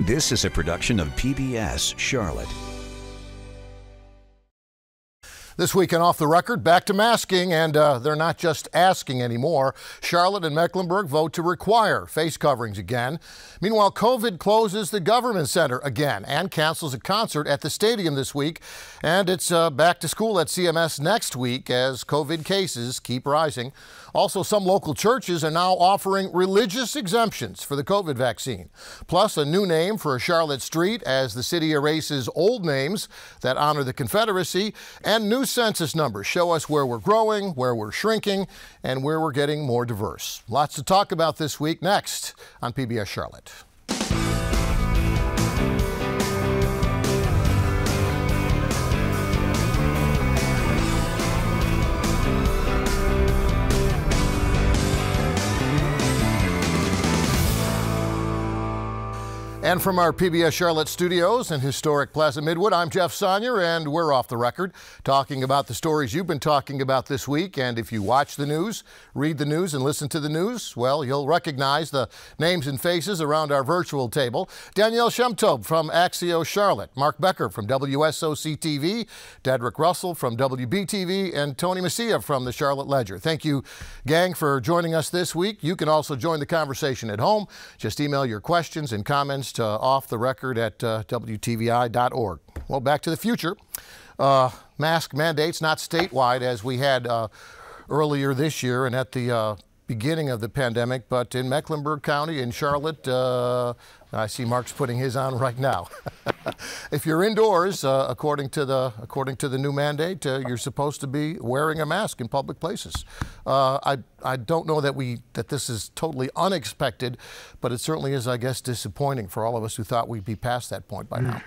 This is a production of PBS Charlotte. This week on Off the Record, back to masking, and they're not just asking anymore. Charlotte and Mecklenburg vote to require face coverings again. Meanwhile, COVID closes the government center again and cancels a concert at the stadium this week. And it's back to school at CMS next week as COVID cases keep rising. Also, some local churches are now offering religious exemptions for the COVID vaccine. Plus, a new name for a Charlotte street as the city erases old names that honor the Confederacy, and new census numbers show us where we're growing, where we're shrinking, and where we're getting more diverse. Lots to talk about this week next on PBS Charlotte. And from our PBS Charlotte studios in historic Plaza Midwood, I'm Jeff Sonnier, and we're off the record talking about the stories you've been talking about this week. And if you watch the news, read the news, and listen to the news, well, you'll recognize the names and faces around our virtual table. Danielle Shemtob from Axios Charlotte, Mark Becker from WSOC-TV, Dedrick Russell from WBTV, and Tony Messia from the Charlotte Ledger. Thank you, gang, for joining us this week. You can also join the conversation at home. Just email your questions and comments to off the record at WTVI.org. Well, back to the future. Mask mandates not statewide as we had earlier this year and at the beginning of the pandemic, but in Mecklenburg County in Charlotte, I see Mark's putting his on right now. If you're indoors, according to the new mandate, you're supposed to be wearing a mask in public places. I don't know that this is totally unexpected, but it certainly is, I guess, disappointing for all of us who thought we'd be past that point by now.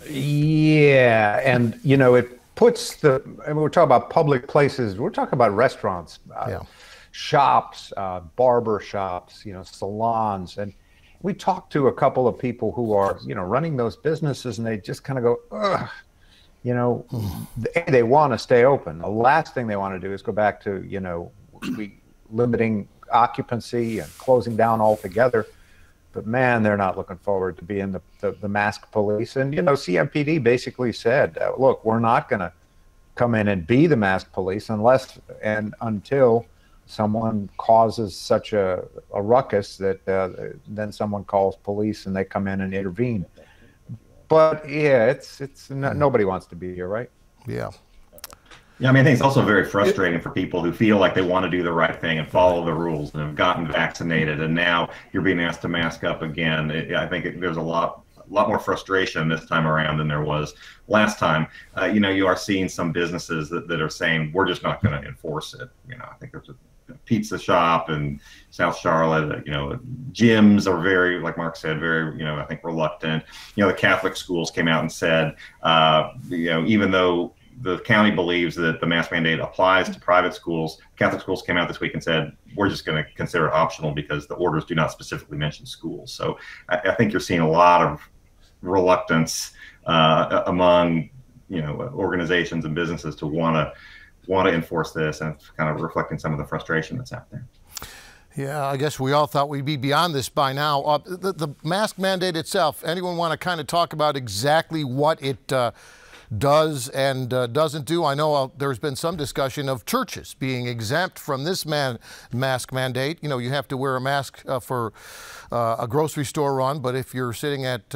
Yeah, and you know, it puts we're talking about public places. We're talking about restaurants, shops, barber shops, salons, and we talked to a couple of people who are, running those businesses, and they just kind of go, ugh, they want to stay open. The last thing they want to do is go back to, limiting occupancy and closing down altogether. But man, they're not looking forward to being the mask police. And, CMPD basically said, look, we're not going to come in and be the mask police unless and until someone causes such a ruckus that then someone calls police and they come in and intervene. But yeah, nobody wants to be here, right? Yeah. Yeah, I mean, I think it's also very frustrating for people who feel like they want to do the right thing and follow the rules and have gotten vaccinated, and now you're being asked to mask up again. I think there's a lot more frustration this time around than there was last time. You are seeing some businesses that are saying, we're just not going to enforce it. I think there's a pizza shop in South Charlotte, gyms are very, like Mark said, very, I think reluctant. The Catholic schools came out and said, even though the county believes that the mask mandate applies to private schools, Catholic schools came out this week and said, we're just going to consider it optional because the orders do not specifically mention schools. So I think you're seeing a lot of reluctance among, organizations and businesses to want to enforce this, and it's kind of reflecting some of the frustration that's out there. Yeah, I guess we all thought we'd be beyond this by now. The mask mandate itself, anyone want to kind of talk about exactly what it does and doesn't do? I know there's been some discussion of churches being exempt from this mask mandate. You have to wear a mask for a grocery store run, but if you're sitting at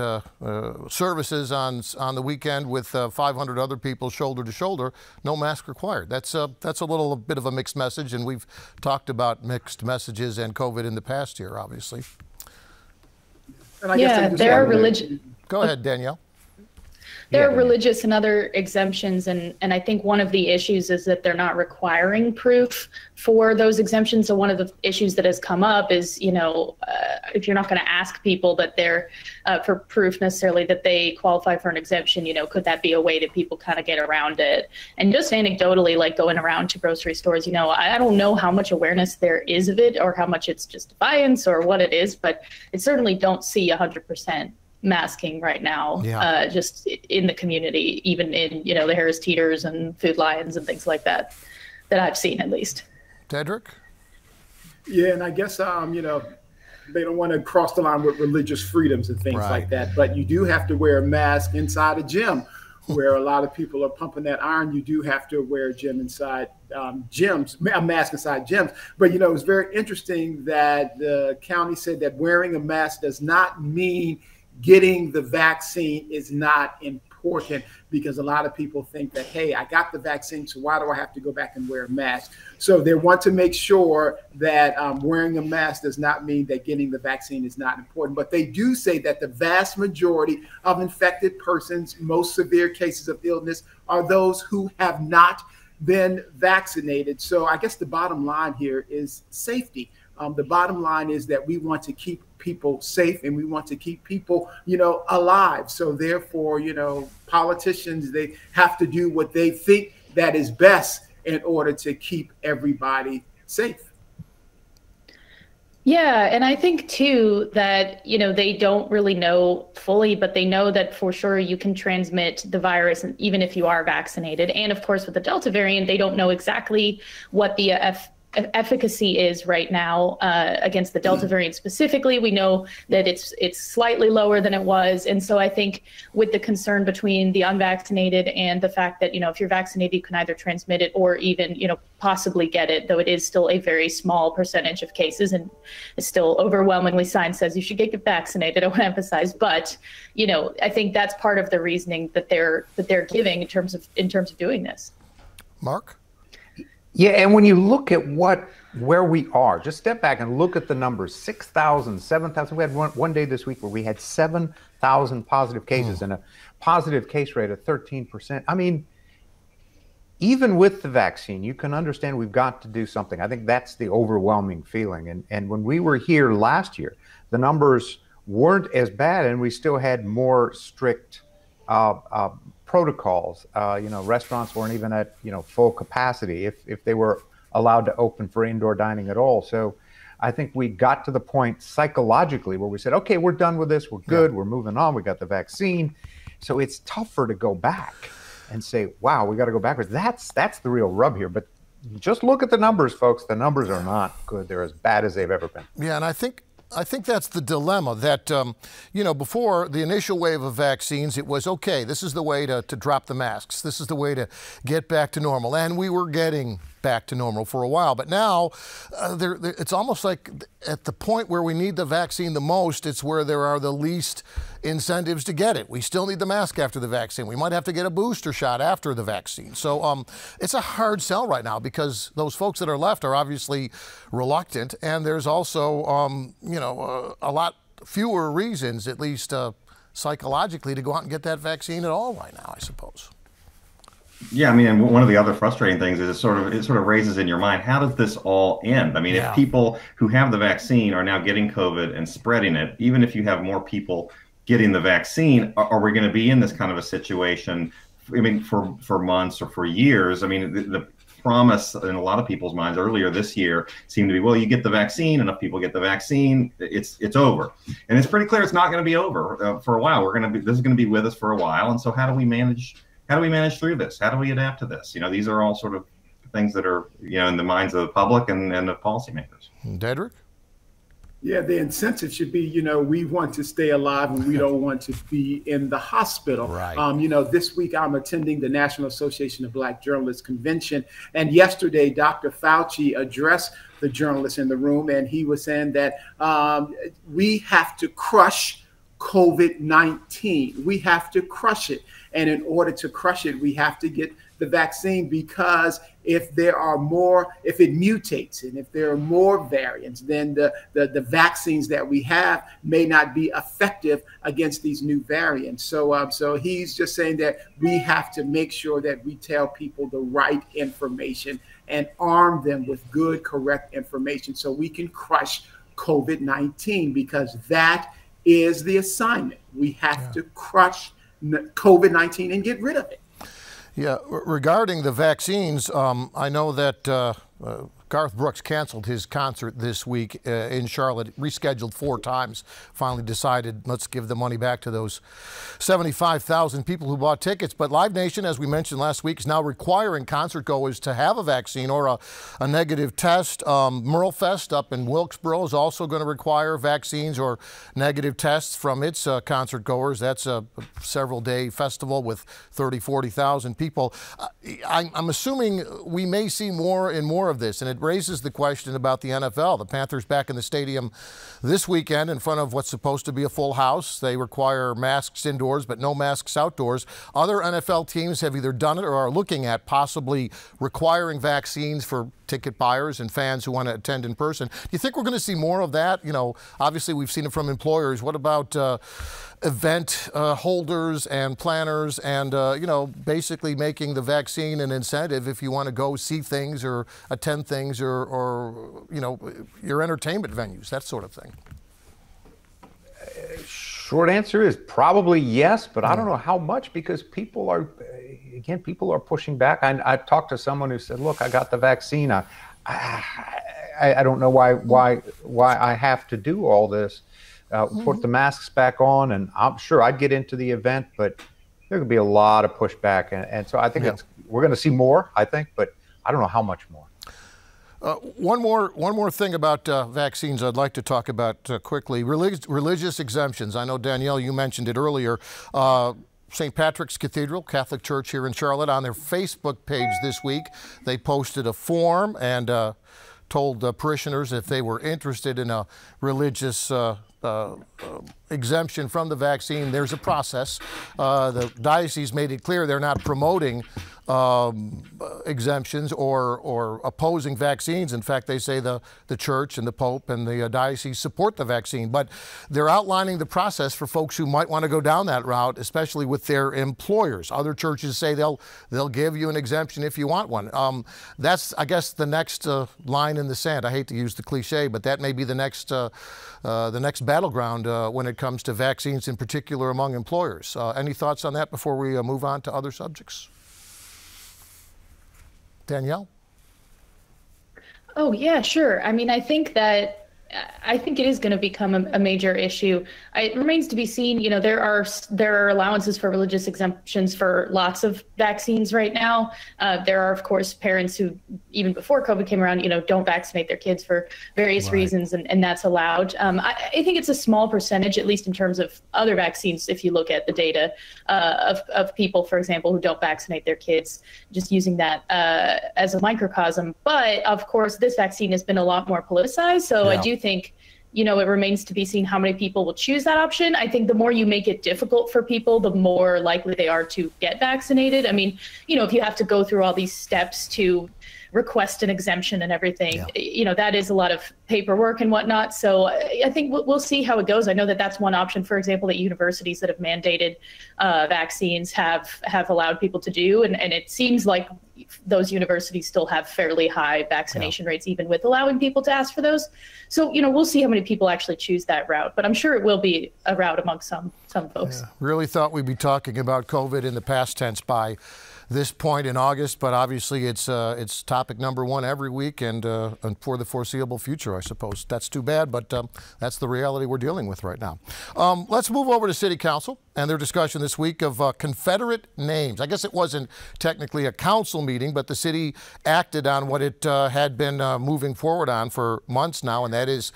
services on the weekend with 500 other people shoulder to shoulder, no mask required. That's a little bit of a mixed message, and we've talked about mixed messages and COVID in the past year, obviously. And I guess there are religion. Go ahead, Danielle. There are religious and other exemptions, and I think one of the issues is that they're not requiring proof for those exemptions. So one of the issues that has come up is, if you're not going to ask people that they're for proof necessarily that they qualify for an exemption, could that be a way that people kind of get around it? And just anecdotally, like going around to grocery stores, I don't know how much awareness there is of it or how much it's just defiance or what it is, but I certainly don't see 100% masking right now, just in the community, even in, the Harris Teeters and Food Lions and things like that I've seen at least. Dedrick? Yeah, and I guess, to cross the line with religious freedoms and things like that. But you do have to wear a mask inside a gym where a lot of people are pumping that iron. You do have to wear a mask inside gyms. But, you know, it's very interesting that the county said that wearing a mask does not mean getting the vaccine is not important, because a lot of people think that, hey, I got the vaccine, so why do I have to go back and wear a mask? So they want to make sure that wearing a mask does not mean that getting the vaccine is not important. But they do say that the vast majority of infected persons, most severe cases of illness, are those who have not been vaccinated. So I guess the bottom line here is safety. The bottom line is that we want to keep people safe and we want to keep people, you know, alive. So therefore, you know, politicians, they have to do what they think that is best in order to keep everybody safe. Yeah, and I think too that, you know, they don't really know fully, but they know that for sure you can transmit the virus even if you are vaccinated. And of course, with the Delta variant, they don't know exactly what the efficacy is right now against the Delta variant specifically. We know that it's slightly lower than it was. And so I think with the concern between the unvaccinated and the fact that, you know, if you're vaccinated, you can either transmit it or even, you know, possibly get it, though it is still a very small percentage of cases and it's still overwhelmingly science says you should get vaccinated, I want to emphasize. But, you know, I think that's part of the reasoning that they're giving in terms of doing this. Mark? Yeah, and when you look at where we are, just step back and look at the numbers, 6,000, 7,000. We had one day this week where we had 7,000 positive cases and a positive case rate of 13%. I mean, even with the vaccine, you can understand we've got to do something. I think that's the overwhelming feeling. And when we were here last year, the numbers weren't as bad and we still had more strict protocols. You know, restaurants weren't even at, you know, full capacity if they were allowed to open for indoor dining at all. So I think we got to the point psychologically where we said, okay, we're done with this. We're good. We're moving on. We got the vaccine. So it's tougher to go back and say, wow, we got to go backwards. That's the real rub here. But just look at the numbers, folks. The numbers are not good. They're as bad as they've ever been. Yeah, and I think that's the dilemma that, you know, before the initial wave of vaccines, it was, okay, this is the way to drop the masks. This is the way to get back to normal. And we were getting back to normal for a while. But now it's almost like at the point where we need the vaccine the most, it's where there are the least incentives to get it. We still need the mask after the vaccine. We might have to get a booster shot after the vaccine. So it's a hard sell right now because those folks that are left are obviously reluctant. And there's also, you know, a lot fewer reasons, at least psychologically, to go out and get that vaccine at all right now, I suppose. Yeah, I mean, and one of the other frustrating things is it sort of raises in your mind, how does this all end? I mean, if people who have the vaccine are now getting COVID and spreading it, even if you have more people getting the vaccine, are we going to be in this kind of a situation, I mean, for months or for years? I mean, the promise in a lot of people's minds earlier this year seemed to be, well, you get the vaccine, enough people get the vaccine, it's over. And it's pretty clear it's not going to be over for a while. This is going to be with us for a while. And so how do we manage through this? How do we adapt to this? You know, these are all sort of things that are, you know, in the minds of the public and of policymakers. Dedrick? Yeah, the incentive should be, you know, we want to stay alive and we don't want to be in the hospital. Right. You know, this week I'm attending the National Association of Black Journalists convention. And yesterday, Dr. Fauci addressed the journalists in the room. And he was saying that we have to crush COVID-19. We have to crush it. And in order to crush it, we have to get the vaccine, because if it mutates and if there are more variants, then the vaccines that we have may not be effective against these new variants. So he's just saying that we have to make sure that we tell people the right information and arm them with good, correct information so we can crush COVID-19, because that is the assignment. We have to crush COVID-19 and get rid of it. Yeah, regarding the vaccines, I know that Garth Brooks canceled his concert this week in Charlotte, rescheduled 4 times, finally decided let's give the money back to those 75,000 people who bought tickets. But Live Nation, as we mentioned last week, is now requiring concert goers to have a vaccine or a negative test. Merlefest up in Wilkesboro is also going to require vaccines or negative tests from its concert goers. That's a several-day festival with 30, 40,000 people. I'm assuming we may see more and more of this, and it raises the question about the NFL. The Panthers back in the stadium this weekend in front of what's supposed to be a full house. They require masks indoors, but no masks outdoors. Other NFL teams have either done it or are looking at possibly requiring vaccines for ticket buyers and fans who want to attend in person. Do you think we're going to see more of that? You know, obviously we've seen it from employers. What about event holders and planners and, you know, basically making the vaccine an incentive if you want to go see things or attend things or you know, your entertainment venues, that sort of thing? Short answer is probably yes, but I don't know how much, because people are pushing back. I talked to someone who said, look, I got the vaccine. I don't know why I have to do all this. Put the masks back on, and I'm sure I'd get into the event, but there could be a lot of pushback. And so I think we're going to see more, I think, but I don't know how much more. One more thing about vaccines I'd like to talk about quickly. Religious exemptions. I know, Danielle, you mentioned it earlier. St. Patrick's Cathedral, Catholic Church here in Charlotte, on their Facebook page this week, they posted a form and told parishioners if they were interested in a religious exemption from the vaccine, there's a process. The diocese made it clear they're not promoting exemptions or opposing vaccines. In fact, they say the church and the Pope and the diocese support the vaccine, but they're outlining the process for folks who might want to go down that route, especially with their employers. Other churches say they'll give you an exemption if you want one. That's, I guess, the next line in the sand. I hate to use the cliche, but that may be the next battleground when it comes to vaccines, in particular among employers. Any thoughts on that before we move on to other subjects? Danielle? Oh, yeah, sure. I mean, I think it is going to become a major issue. It remains to be seen. You know, there are allowances for religious exemptions for lots of vaccines right now. There are, of course, parents who, even before COVID came around, you know, don't vaccinate their kids for various reasons, and that's allowed. I think it's a small percentage, at least in terms of other vaccines, if you look at the data of people, for example, who don't vaccinate their kids, just using that as a microcosm. But, of course, this vaccine has been a lot more politicized, so I do think, you know, it remains to be seen how many people will choose that option. I think the more you make it difficult for people, the more likely they are to get vaccinated. I mean, you know, if you have to go through all these steps to request an exemption and everything, you know, that is a lot of paperwork and whatnot. So I think we'll see how it goes. I know that that's one option, for example, that universities that have mandated vaccines have allowed people to do. And it seems like those universities still have fairly high vaccination rates, even with allowing people to ask for those. So, you know, we'll see how many people actually choose that route, but I'm sure it will be a route among some folks. Really thought we'd be talking about COVID in the past tense by this point in August, but obviously it's topic number one every week and for the foreseeable future, I suppose. That's too bad, but that's the reality we're dealing with right now. Let's move over to City Council and their discussion this week of Confederate names. I guess it wasn't technically a council meeting, but the city acted on what it had been moving forward on for months now, and that is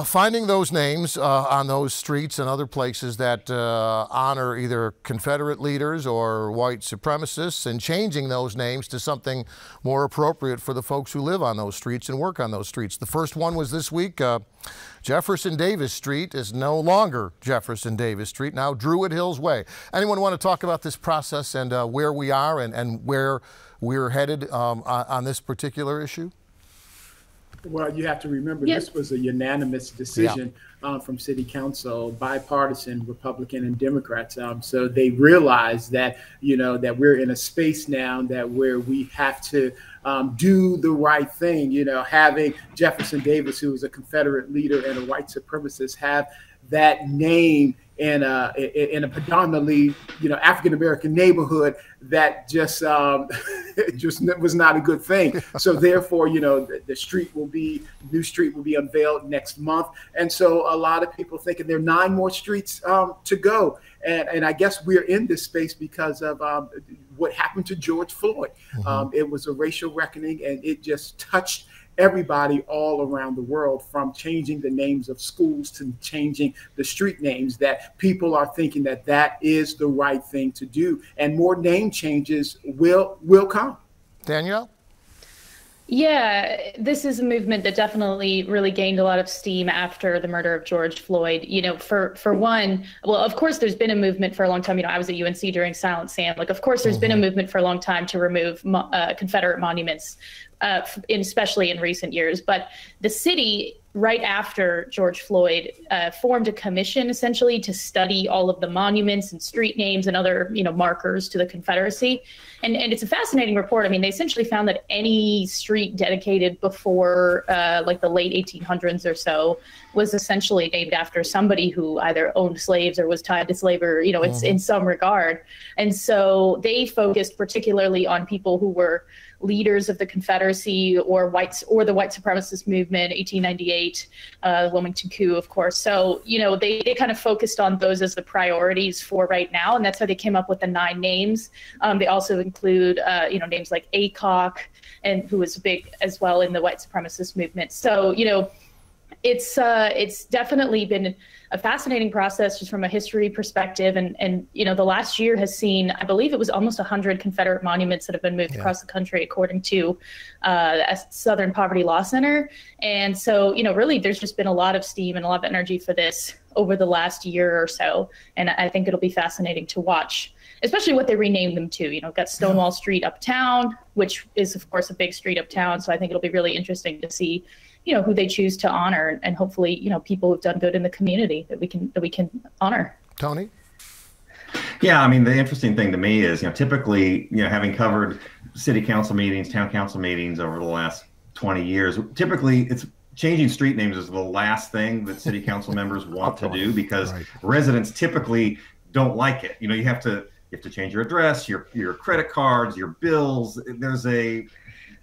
finding those names on those streets and other places that honor either Confederate leaders or white supremacists, and changing those names to something more appropriate for the folks who live on those streets and work on those streets. The first one was this week. Jefferson Davis Street is no longer Jefferson Davis Street, now Druid Hills Way. Anyone want to talk about this process and where we are and where we're headed on this particular issue? Well, you have to remember this was a unanimous decision from City Council, bipartisan, Republican and Democrats. So they realize that, you know, that we're in a space now where we have to do the right thing. You know, having Jefferson Davis, who was a Confederate leader and a white supremacist, have that name in a predominantly, African American neighborhood, that just just was not a good thing. So therefore, the new street will be unveiled next month. And so a lot of people thinking there are 9 more streets to go. And I guess we're in this space because of what happened to George Floyd. It was a racial reckoning, and it just touched everybody all around the world, from changing the names of schools to changing the street names, that people are thinking that is the right thing to do. And more name changes will come. Danielle? Yeah, this is a movement that definitely really gained a lot of steam after the murder of George Floyd. For one, well, of course, there's been a movement for a long time. I was at UNC during Silent Sam. Of course, there's been a movement for a long time to remove Confederate monuments, especially in recent years. But the city, right after George Floyd, formed a commission essentially to study all of the monuments and street names and other, markers to the Confederacy. And it's a fascinating report. They essentially found that any street dedicated before the late 1800s or so was essentially named after somebody who either owned slaves or was tied to slavery, it's in some regard. And so they focused particularly on people who were leaders of the Confederacy or the white supremacist movement, 1898, Wilmington coup, of course. So, they kind of focused on those as the priorities for right now. And that's how they came up with the 9 names. They also include, names like Aycock, and who was big as well in the white supremacist movement. So, it's definitely been a fascinating process just from a history perspective. And the last year has seen, I believe it was almost 100 Confederate monuments that have been moved across the country, according to Southern Poverty Law Center. And so, really, there's just been a lot of steam and a lot of energy for this over the last year or so. And I think it'll be fascinating to watch, especially what they renamed them to. Got Stonewall Street uptown, which is, of course, a big street uptown. So I think it'll be really interesting to see who they choose to honor, and hopefully, people who've done good in the community that we can honor. Tony? Yeah, the interesting thing to me is, typically, having covered city council meetings, town council meetings over the last 20 years, typically it's changing street names is the last thing that city council members want to do, because residents typically don't like it. You have to change your address, your credit cards, your bills.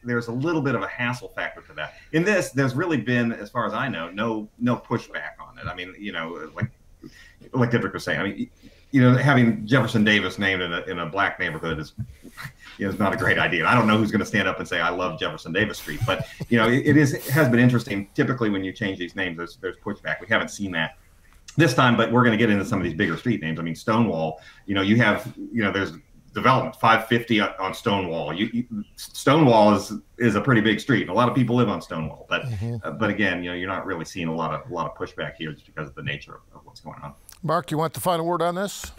There's a little bit of a hassle factor to that. In this, there's really been, as far as I know, no pushback on it. Like Diptrick was saying, having Jefferson Davis named in a black neighborhood is not a great idea. And I don't know who's going to stand up and say, I love Jefferson Davis Street. But, it has been interesting. Typically, when you change these names, there's pushback. We haven't seen that this time, but we're going to get into some of these bigger street names. Stonewall, there's development 550 on Stonewall. Stonewall is a pretty big street, and a lot of people live on Stonewall. But but again, you're not really seeing a lot of pushback here just because of the nature of what's going on. Mark, you want the final word on this?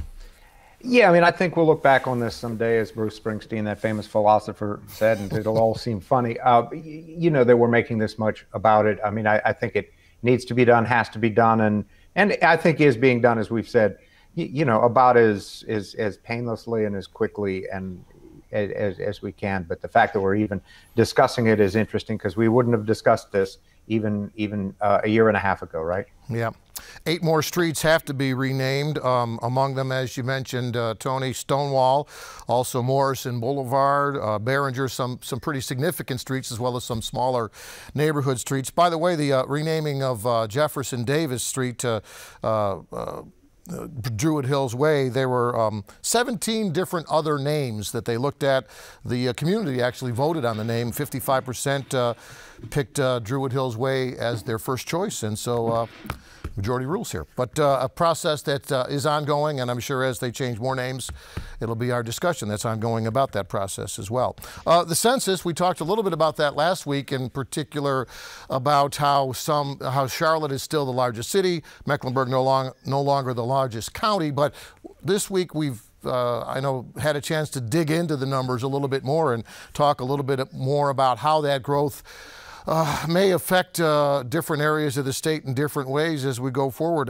Yeah, I think we'll look back on this someday, as Bruce Springsteen, that famous philosopher, said, and it'll all seem funny. That we're making this much about it. I think it needs to be done, has to be done, and I think is being done, as we've said, about as painlessly and as quickly and as we can. But the fact that we're even discussing it is interesting, because we wouldn't have discussed this even a year and a half ago, right? Yeah. 8 more streets have to be renamed. Among them, as you mentioned, Tony, Stonewall, also Morrison Boulevard, Behringer, some pretty significant streets, as well as some smaller neighborhood streets. By the way, the renaming of Jefferson Davis Street to Druid Hills Way, there were 17 different other names that they looked at. The community actually voted on the name. 55% picked Druid Hills Way as their first choice, and so majority rules here. But a process that is ongoing, and I'm sure as they change more names, it'll be our discussion that's ongoing about that process as well. The census, we talked a little bit about that last week, in particular about how Charlotte is still the largest city, Mecklenburg no longer the largest county. But this week we've I know had a chance to dig into the numbers a little bit more and talk a little bit more about how that growth may affect different areas of the state in different ways as we go forward.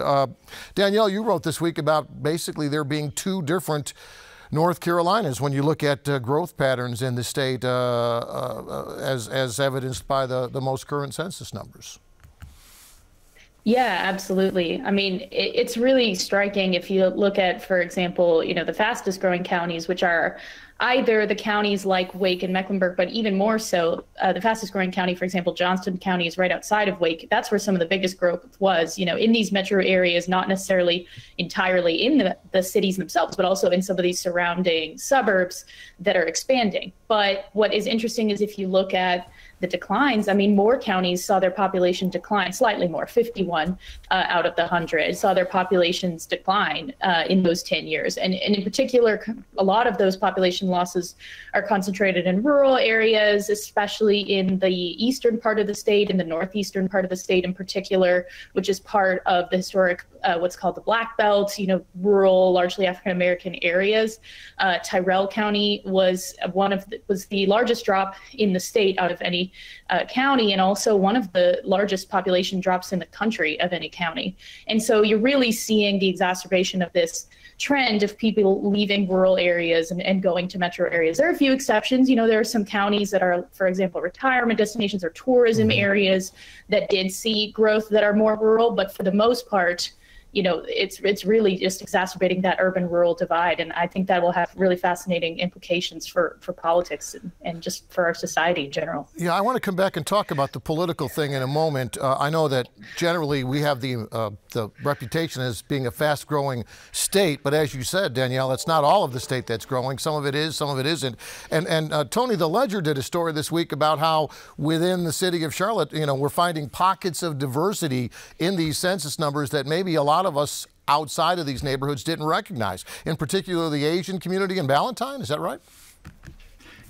Danielle, you wrote this week about basically there being 2 different North Carolinas when you look at growth patterns in the state as evidenced by the most current census numbers. Yeah, absolutely. I mean, it's really striking if you look at, for example, the fastest growing counties, which are either the counties like Wake and Mecklenburg, but even more so, the fastest growing county, for example, Johnston County is right outside of Wake. That's where some of the biggest growth was, in these metro areas, not necessarily entirely in the cities themselves, but also in some of these surrounding suburbs that are expanding. But what is interesting is if you look at the declines, I mean, more counties saw their population decline, slightly more, 51 out of the 100 saw their populations decline in those 10 years. And in particular, a lot of those population losses are concentrated in rural areas, especially in the eastern part of the state, in the northeastern part of the state in particular, which is part of the historic, what's called the Black Belt, rural, largely African-American areas. Tyrell County was the largest drop in the state out of any county, and also one of the largest population drops in the country of any county. And so you're really seeing the exacerbation of this trend of people leaving rural areas and going to metro areas. There are a few exceptions. There are some counties that are, for example, retirement destinations or tourism areas that did see growth that are more rural, but for the most part, it's really just exacerbating that urban-rural divide, and I think that will have really fascinating implications for politics and just for our society in general. Yeah, I want to come back and talk about the political thing in a moment. I know that generally we have the reputation as being a fast-growing state, but as you said, Danielle, it's not all of the state that's growing. Some of it is, some of it isn't. And Tony, the Ledger did a story this week about how within the city of Charlotte, we're finding pockets of diversity in these census numbers that maybe a lot of us outside of these neighborhoods didn't recognize, in particular the Asian community in Ballantyne. Is that right?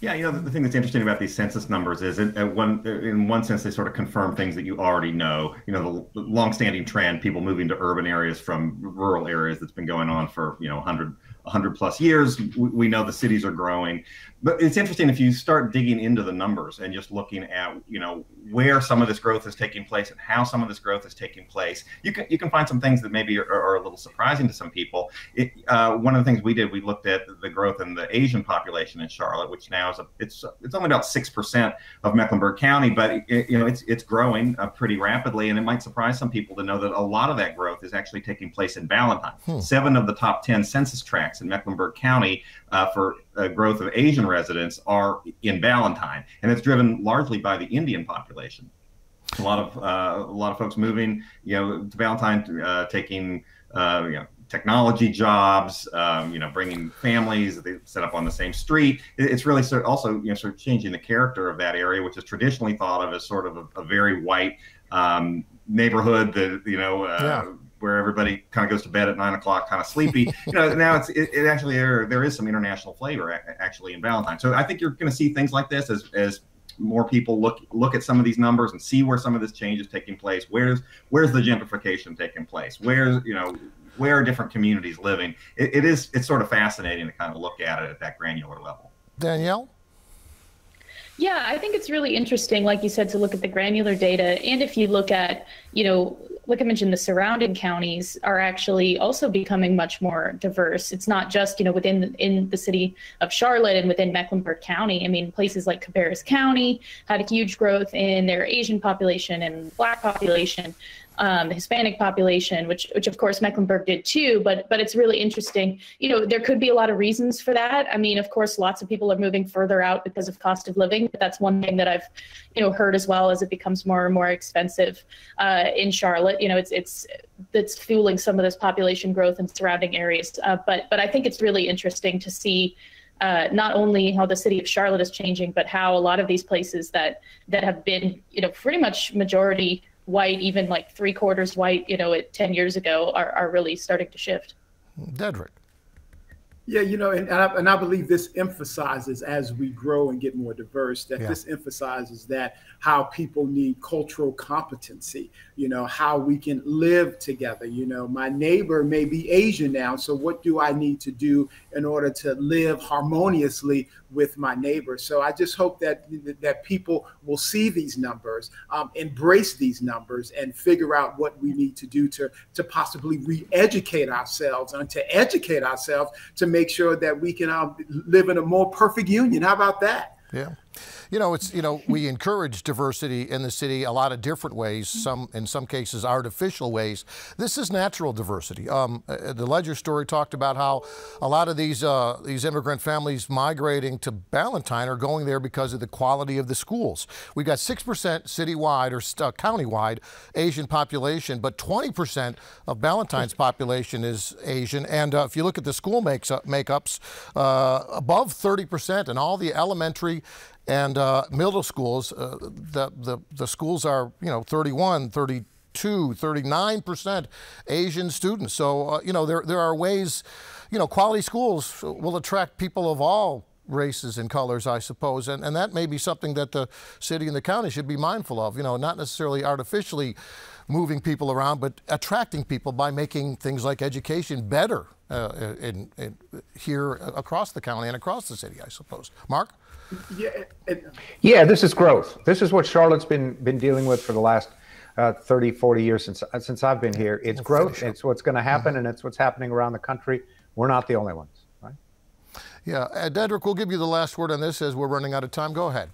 Yeah, the thing that's interesting about these census numbers is in one sense they sort of confirm things that you already know. The longstanding trend, people moving to urban areas from rural areas, that's been going on for 100 plus years. We know the cities are growing, but it's interesting if you start digging into the numbers and just looking at where some of this growth is taking place and how some of this growth is taking place. You can find some things that maybe are a little surprising to some people. One of the things we did, we looked at the growth in the Asian population in Charlotte, which now is it's only about 6% of Mecklenburg County, but it's growing pretty rapidly, and it might surprise some people to know that a lot of that growth is actually taking place in Ballantyne. 7 of the top 10 census tracts in Mecklenburg County for growth of Asian residents are in Ballantyne, and it's driven largely by the Indian population. A lot of folks moving, to Ballantyne, taking technology jobs, bringing families. They set up on the same street. It's really also sort of changing the character of that area, which is traditionally thought of as sort of a very white neighborhood that where everybody kind of goes to bed at 9 o'clock, kind of sleepy. Now it actually there is some international flavor actually in Ballantyne. So I think you're going to see things like this as more people look at some of these numbers and see where some of this change is taking place. Where's the gentrification taking place? Where are different communities living? It's sort of fascinating to kind of look at it at that granular level. Danielle? Yeah, I think it's really interesting, like you said, to look at the granular data. And if you look at, like I mentioned, the surrounding counties are actually also becoming much more diverse. It's not just, in the city of Charlotte and within Mecklenburg County. I mean, places like Cabarrus County had a huge growth in their Asian population and Black population. The Hispanic population, which of course Mecklenburg did too, but it's really interesting. There could be a lot of reasons for that. I mean, of course, lots of people are moving further out because of cost of living. But that's one thing that I've, heard as well, as it becomes more and more expensive in Charlotte. That's fueling some of this population growth in surrounding areas. But I think it's really interesting to see not only how the city of Charlotte is changing, but how a lot of these places that have been, pretty much majority white, even like 3/4 white, 10 years ago, are really starting to shift. Dedrick. Yeah, and I believe this emphasizes, as we grow and get more diverse, that this emphasizes that how people need cultural competency, how we can live together. My neighbor may be Asian now, so what do I need to do in order to live harmoniously with my neighbor? So I just hope that people will see these numbers, embrace these numbers, and figure out what we need to do to possibly re-educate ourselves and to educate ourselves to make sure that we can live in a more perfect union. How about that? Yeah. You know, we encourage diversity in the city a lot of different ways, in some cases artificial ways. This is natural diversity. The Ledger story talked about how a lot of these immigrant families migrating to Ballantyne are going there because of the quality of the schools. We got 6% citywide or countywide Asian population, but 20% of Ballantyne's population is Asian. And if you look at the school makeups, above 30%, and all the elementary and middle schools, the schools are, 31, 32, 39% Asian students. So, there are ways, quality schools will attract people of all races and colors, I suppose. And that may be something that the city and the county should be mindful of, not necessarily artificially moving people around, but attracting people by making things like education better here across the county and across the city, I suppose. Mark? Yeah, this is growth. This is what Charlotte's been dealing with for the last 30, 40 years since I've been here. It's growth. It's what's going to happen, and it's what's happening around the country. We're not the only ones, right? Yeah, Dedrick, we'll give you the last word on this as we're running out of time. Go ahead.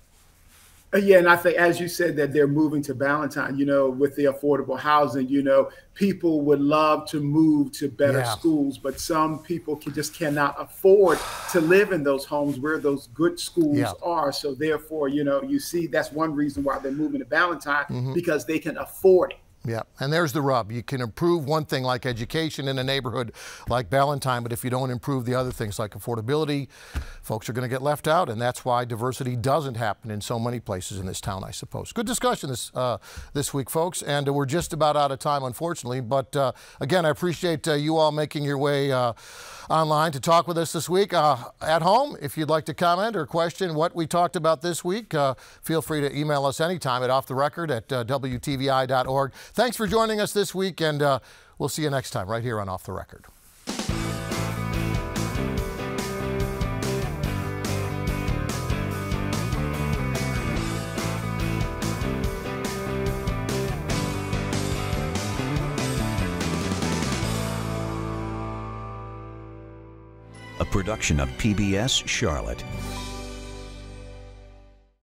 Yeah, and I think, as you said, that they're moving to Ballantyne, with the affordable housing, people would love to move to better schools, but some people just cannot afford to live in those homes where those good schools are. So therefore, you see that's one reason why they're moving to Ballantyne, because they can afford it. Yeah, and there's the rub. You can improve one thing like education in a neighborhood like Ballantyne, but if you don't improve the other things like affordability, folks are going to get left out, and that's why diversity doesn't happen in so many places in this town, I suppose. Good discussion this week, folks, and we're just about out of time, unfortunately. But again, I appreciate you all making your way online to talk with us this week. At home, if you'd like to comment or question what we talked about this week, feel free to email us anytime at offtherecord@WTVI.org. Thanks for joining us this week, and we'll see you next time right here on Off the Record. A production of PBS Charlotte.